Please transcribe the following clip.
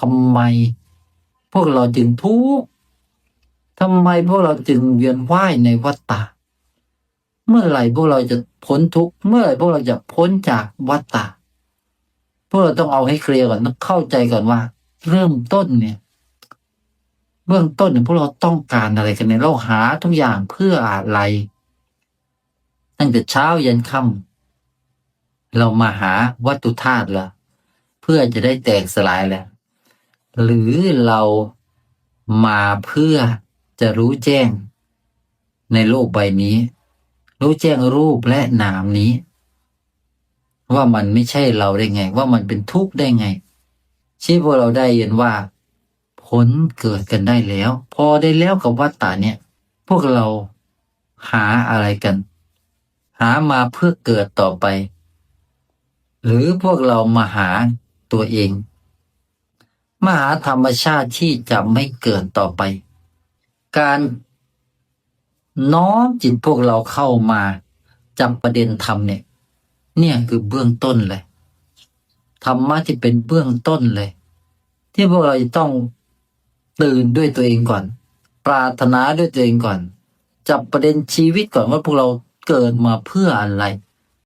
ทำไมพวกเราจึงทุกข์ทำไมพวกเราจึงเวียนว่ายในวัฏฏะเมื่อไหร่พวกเราจะพ้นทุกข์เมื่อไหร่พวกเราจะพ้นจากวัฏฏะพวกเราต้องเอาให้เคลียร์ก่อนต้องเข้าใจก่อนว่าเริ่มต้นเนี่ยเบื้องต้นเนี่ยพวกเราต้องการอะไรกันเนี่ยเราหาทุกอย่างเพื่ออะไรตั้งแต่เช้ายันค่ำเรามาหาวัตถุธาตุเหรอเพื่อจะได้แตกสลายแหละหรือเรามาเพื่อจะรู้แจ้งในโลกใบนี้รู้แจ้งรูปและนามนี้ว่ามันไม่ใช่เราได้ไงว่ามันเป็นทุกข์ได้ไงที่พวกเราได้เห็นว่าผลเกิดกันได้แล้วพอได้แล้วกับวัฏฏะเนี่ยพวกเราหาอะไรกันหามาเพื่อเกิดต่อไปหรือพวกเรามาหาตัวเองมาหาธรรมชาติที่จะไม่เกิดต่อไปการน้อมจิตพวกเราเข้ามาจับประเด็นธรรมเนี่ยคือเบื้องต้นเลยธรรมะที่เป็นเบื้องต้นเลยที่พวกเราจะต้องตื่นด้วยตัวเองก่อนปรารถนาด้วยตัวเองก่อนจับประเด็นชีวิตก่อนว่าพวกเราเกิดมาเพื่ออะไร